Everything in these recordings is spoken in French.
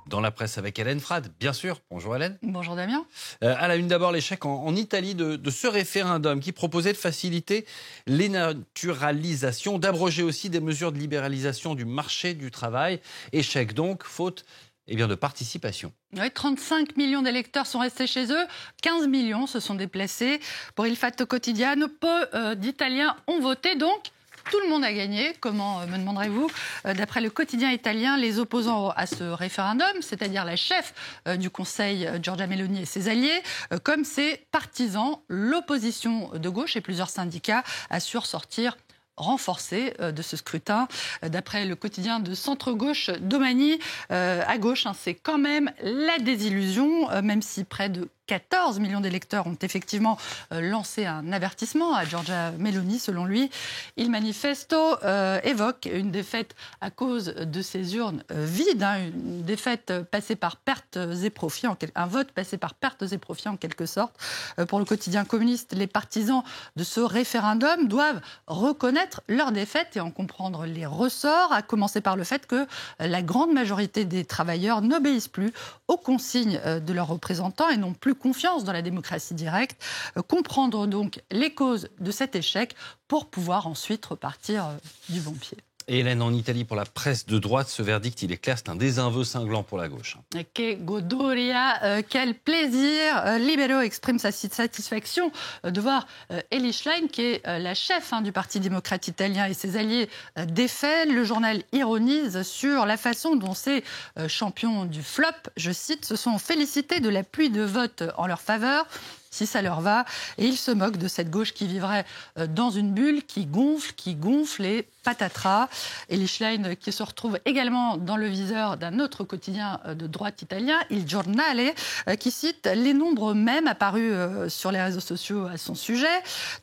dans la presse avec Hélène Frade, bien sûr. Bonjour Hélène. Bonjour Damien. À la une d'abord, l'échec en Italie de ce référendum qui proposait de faciliter les naturalisations, d'abroger aussi des mesures de libéralisation du marché du travail. Échec donc, faute de participation. Oui, 35 millions d'électeurs sont restés chez eux, 15 millions se sont déplacés. Pour Il Fatto Quotidiano, peu d'Italiens ont voté, donc tout le monde a gagné. Comment, me demanderez-vous? D'après le quotidien italien, les opposants à ce référendum, c'est-à-dire la chef du Conseil, Giorgia Meloni et ses alliés, comme ses partisans, l'opposition de gauche et plusieurs syndicats assurent sortir renforcée de ce scrutin. D'après le quotidien de centre-gauche Domani, à gauche, c'est quand même la désillusion, même si près de 14 millions d'électeurs ont effectivement lancé un avertissement à Giorgia Meloni. Selon lui, Il Manifesto évoque une défaite à cause de ces urnes vides, une défaite passée par pertes et profits, un vote passé par pertes et profits en quelque sorte. Pour le quotidien communiste, les partisans de ce référendum doivent reconnaître leur défaite et en comprendre les ressorts, à commencer par le fait que la grande majorité des travailleurs n'obéissent plus aux consignes de leurs représentants et n'ont plus confiance dans la démocratie directe. Comprendre donc les causes de cet échec pour pouvoir ensuite repartir du bon pied. Et Hélène, en Italie, pour la presse de droite, ce verdict, il est clair, c'est un désaveu cinglant pour la gauche. Que godoria, quel plaisir. Libero exprime sa satisfaction de voir Elly Schlein, qui est la chef du Parti démocrate italien, et ses alliés défaits. Le journal ironise sur la façon dont ces champions du flop, je cite, se sont félicités de la pluie de votes en leur faveur, si ça leur va, et ils se moquent de cette gauche qui vivrait dans une bulle, qui gonfle et patatras. Elly Schlein qui se retrouve également dans le viseur d'un autre quotidien de droite italien, Il Giornale, qui cite les nombres mêmes apparus sur les réseaux sociaux à son sujet,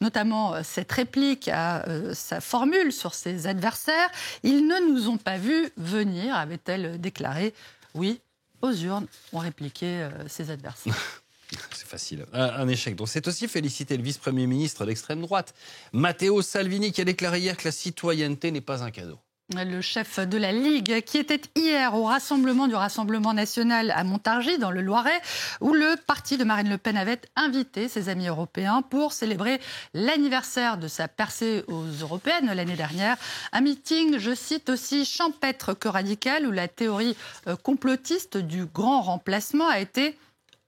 notamment cette réplique à sa formule sur ses adversaires. Ils ne nous ont pas vus venir, avait-elle déclaré. Oui, aux urnes ont répliqué ses adversaires. C'est facile. Un échec. Donc c'est aussi féliciter le vice-premier ministre d'extrême droite, Matteo Salvini, qui a déclaré hier que la citoyenneté n'est pas un cadeau. Le chef de la Ligue, qui était hier au rassemblement du Rassemblement national à Montargis, dans le Loiret, où le parti de Marine Le Pen avait invité ses amis européens pour célébrer l'anniversaire de sa percée aux européennes l'année dernière. Un meeting, je cite, aussi champêtre que radical, où la théorie complotiste du grand remplacement a été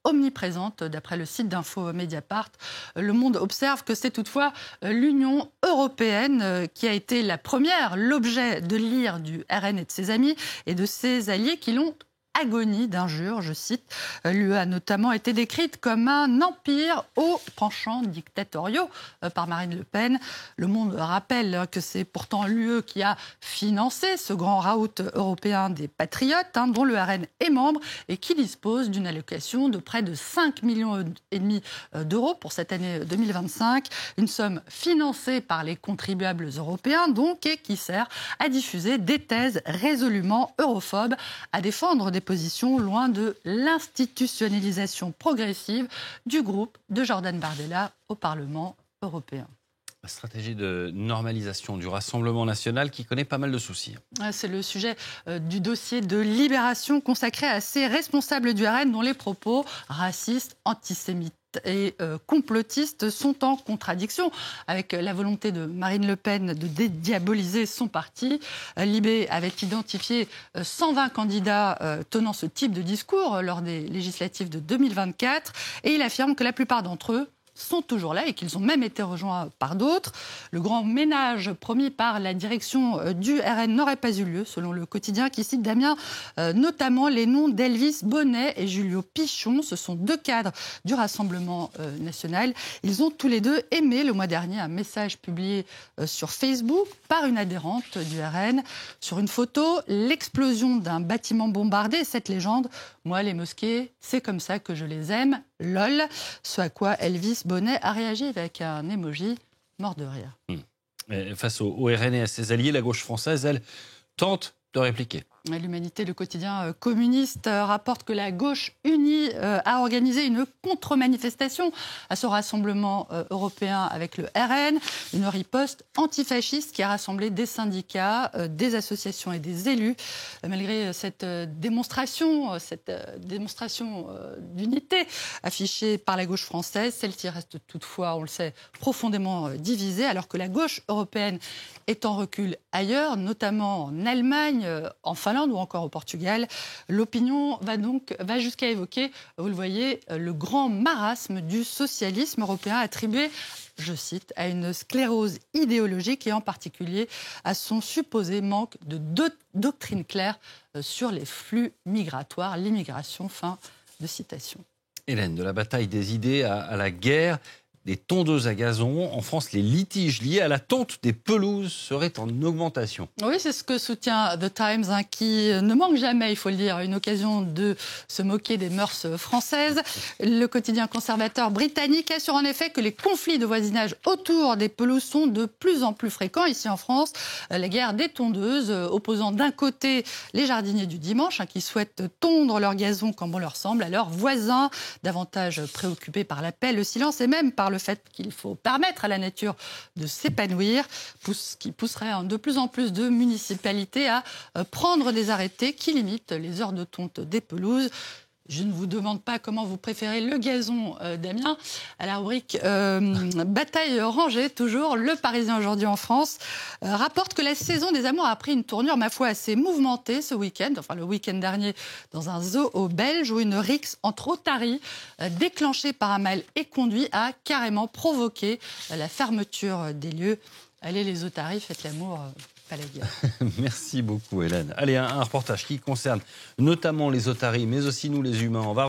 omniprésente, d'après le site d'info Mediapart. Le Monde observe que c'est toutefois l'Union européenne qui a été la première, l'objet de l'ire du RN et de ses amis et de ses alliés qui l'ont agonie d'injures, je cite. L'UE a notamment été décrite comme un empire aux penchants dictatoriaux par Marine Le Pen. Le Monde rappelle que c'est pourtant l'UE qui a financé ce grand raout européen des patriotes, dont le RN est membre et qui dispose d'une allocation de près de 5,5 millions d'euros pour cette année 2025. Une somme financée par les contribuables européens, donc, et qui sert à diffuser des thèses résolument europhobes, à défendre des positions loin de l'institutionnalisation progressive du groupe de Jordan Bardella au Parlement européen. La stratégie de normalisation du Rassemblement national qui connaît pas mal de soucis. C'est le sujet du dossier de Libération consacré à ces responsables du RN dont les propos racistes, antisémites et complotistes sont en contradiction avec la volonté de Marine Le Pen de dédiaboliser son parti. Libé avait identifié 120 candidats tenant ce type de discours lors des législatives de 2024 et il affirme que la plupart d'entre eux sont toujours là et qu'ils ont même été rejoints par d'autres. Le grand ménage promis par la direction du RN n'aurait pas eu lieu, selon le quotidien qui cite Damien, notamment les noms d'Elvis Bonnet et Julio Pichon. Ce sont deux cadres du Rassemblement national. Ils ont tous les deux aimé le mois dernier un message publié sur Facebook par une adhérente du RN. Sur une photo, l'explosion d'un bâtiment bombardé. Cette légende, moi les mosquées, c'est comme ça que je les aime. LOL, ce à quoi Elvis Bonnet a réagi avec un emoji mort de rire. Face au RN et à ses alliés, la gauche française, elle, tente de répliquer. L'Humanité, le quotidien communiste, rapporte que la gauche unie a organisé une contre-manifestation à ce rassemblement européen avec le RN, une riposte antifasciste qui a rassemblé des syndicats, des associations et des élus. Malgré cette démonstration d'unité affichée par la gauche française, celle-ci reste toutefois, on le sait, profondément divisée, alors que la gauche européenne est en recul ailleurs, notamment en Allemagne, en Finlande ou encore au Portugal. L'opinion va jusqu'à évoquer, vous le voyez, le grand marasme du socialisme européen attribué, je cite, à une sclérose idéologique et en particulier à son supposé manque de doctrine claire sur les flux migratoires, l'immigration. Fin de citation. Hélène, de la bataille des idées à la guerre des tondeuses à gazon. En France, les litiges liés à la tonte des pelouses seraient en augmentation. Oui, c'est ce que soutient The Times, qui ne manque jamais, il faut le dire, une occasion de se moquer des mœurs françaises. Le quotidien conservateur britannique assure en effet que les conflits de voisinage autour des pelouses sont de plus en plus fréquents ici en France. La guerre des tondeuses, opposant d'un côté les jardiniers du dimanche, qui souhaitent tondre leur gazon comme bon leur semble, à leurs voisins, davantage préoccupés par la paix, le silence et même par le fait qu'il faut permettre à la nature de s'épanouir, qui pousserait de plus en plus de municipalités à prendre des arrêtés qui limitent les heures de tonte des pelouses. Je ne vous demande pas comment vous préférez le gazon, Damien. À la rubrique bataille rangée, toujours, Le Parisien aujourd'hui en France rapporte que la saison des amours a pris une tournure, ma foi, assez mouvementée ce week-end. Enfin, le week-end dernier, dans un zoo au Belge, où une rixe entre otaries déclenchée par un mâle éconduit a carrément provoqué la fermeture des lieux. Allez, les otaries, faites l'amour. Pas la guerre. Merci beaucoup, Hélène. Allez, un reportage qui concerne notamment les otaries, mais aussi nous, les humains. On va